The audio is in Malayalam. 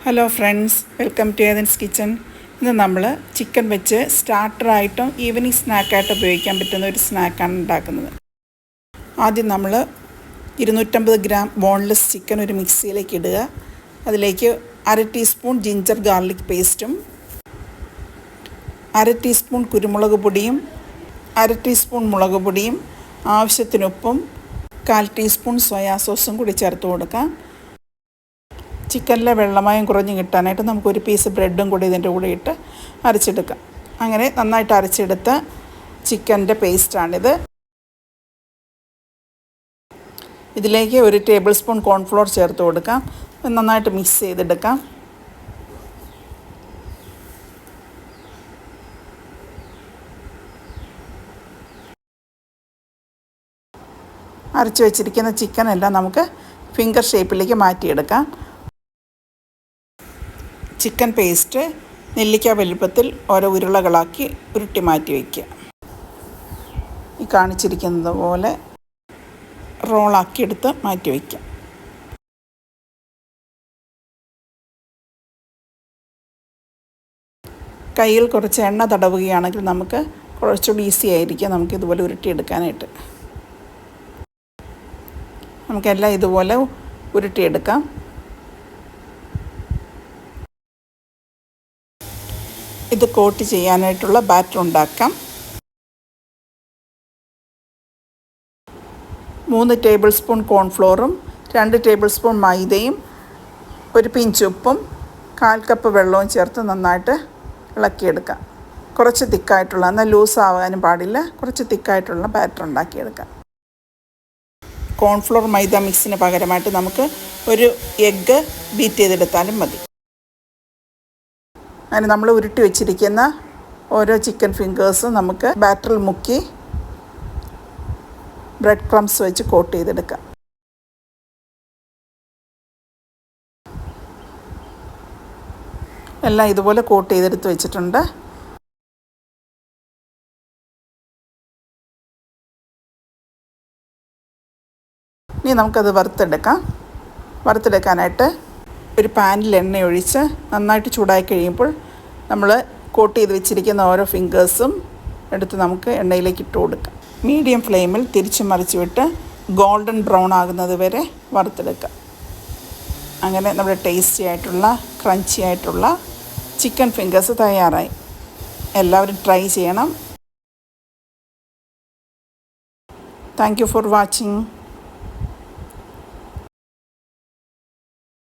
Hello friends, welcome to Athens kitchen. ഇന്ന് നമ്മൾ ചിക്കൻ വെച്ച് സ്റ്റാർട്ടറായിട്ടും ഈവനിങ് സ്നാക്കായിട്ടും ഉപയോഗിക്കാൻ പറ്റുന്ന ഒരു സ്നാക്കാണ് ഉണ്ടാക്കുന്നത്. ആദ്യം നമ്മൾ 250 ഗ്രാം ബോൺലെസ് ചിക്കൻ ഒരു മിക്സിയിലേക്ക് ഇടുക. അതിലേക്ക് 1/2 ടീസ്പൂൺ ജിഞ്ചർ ഗാർലിക് പേസ്റ്റും 1/2 ടീസ്പൂൺ കുരുമുളക് പൊടിയും 1/2 ടീസ്പൂൺ മുളക് പൊടിയും ആവശ്യത്തിനൊപ്പം 1/4 ടീസ്പൂൺ സോയാ സോസും കൂടി ചേർത്ത് കൊടുക്കാം. ചിക്കനിലെ വെള്ളമയം കുറഞ്ഞ് കിട്ടാനായിട്ട് നമുക്കൊരു പീസ് ബ്രെഡും കൂടി ഇതിൻ്റെ കൂടെ ഇട്ട് അരച്ചെടുക്കാം. അങ്ങനെ നന്നായിട്ട് അരച്ചെടുത്ത ചിക്കൻ്റെ പേസ്റ്റാണിത്. ഇതിലേക്ക് 1 ടേബിൾ സ്പൂൺ കോൺഫ്ലോർ ചേർത്ത് കൊടുക്കാം. നന്നായിട്ട് മിക്സ് ചെയ്തെടുക്കാം. അരച്ച് വെച്ചിരിക്കുന്ന ചിക്കനെല്ലാം നമുക്ക് ഫിംഗർ ഷേപ്പിലേക്ക് മാറ്റിയെടുക്കാം. ചിക്കൻ പേസ്റ്റ് നെല്ലിക്ക വലുപ്പത്തിൽ ഓരോ ഉരുളകളാക്കി ഉരുട്ടി മാറ്റി വയ്ക്കുക. ഈ കാണിച്ചിരിക്കുന്നത് പോലെ റോളാക്കിയെടുത്ത് മാറ്റി വയ്ക്കാം. കയ്യിൽ കുറച്ച് എണ്ണ തടവുകയാണെങ്കിൽ നമുക്ക് കുറച്ചുകൂടി ഈസി ആയിരിക്കും നമുക്കിതുപോലെ ഉരുട്ടിയെടുക്കാനായിട്ട്. നമുക്കെല്ലാം ഇതുപോലെ ഉരുട്ടിയെടുക്കാം. ഇത് കോട്ട് ചെയ്യാനായിട്ടുള്ള ബാറ്റർ ഉണ്ടാക്കാം. 3 ടേബിൾ സ്പൂൺ കോൺഫ്ലോറും 2 ടേബിൾ സ്പൂൺ മൈദയും 1 പിഞ്ച് ഉപ്പും 1/4 കപ്പ് വെള്ളവും ചേർത്ത് നന്നായിട്ട് ഇളക്കിയെടുക്കാം. കുറച്ച് തിക്കായിട്ടുള്ള, എന്നാൽ ലൂസ് ആവാനും പാടില്ല, കുറച്ച് തിക്കായിട്ടുള്ള ബാറ്റർ ഉണ്ടാക്കിയെടുക്കാം. കോൺഫ്ലോർ മൈദ മിക്സിന് പകരമായിട്ട് നമുക്ക് ഒരു എഗ്ഗ് ബീറ്റ് ചെയ്തെടുത്താലും മതി. അങ്ങനെ നമ്മൾ ഉരുട്ടി വെച്ചിരിക്കുന്ന ഓരോ ചിക്കൻ ഫിംഗേഴ്സും നമുക്ക് ബാറ്ററിൽ മുക്കി ബ്രെഡ് ക്രംസ് വെച്ച് കോട്ട് ചെയ്തെടുക്കാം. എല്ലാം ഇതുപോലെ കോട്ട് ചെയ്തെടുത്ത് വെച്ചിട്ടുണ്ട്. ഇനി നമുക്കത് വറുത്തെടുക്കാനായിട്ട് ഒരു പാനിൽ എണ്ണ ഒഴിച്ച് നന്നായിട്ട് ചൂടായി കഴിയുമ്പോൾ നമ്മൾ കോട്ട് ചെയ്ത് വെച്ചിരിക്കുന്ന ഓരോ ഫിംഗേഴ്സും എടുത്ത് നമുക്ക് എണ്ണയിലേക്ക് ഇട്ട് കൊടുക്കാം. മീഡിയം ഫ്ലെയിമിൽ തിരിച്ച് മറിച്ച് വിട്ട് ഗോൾഡൻ ബ്രൗൺ ആകുന്നത് വരെ വറുത്തെടുക്കാം. അങ്ങനെ നമ്മുടെ ടേസ്റ്റി ആയിട്ടുള്ള ക്രഞ്ചി ആയിട്ടുള്ള ചിക്കൻ ഫിംഗേഴ്സ് തയ്യാറായി. എല്ലാവരും ട്രൈ ചെയ്യണം. Thank you for watching.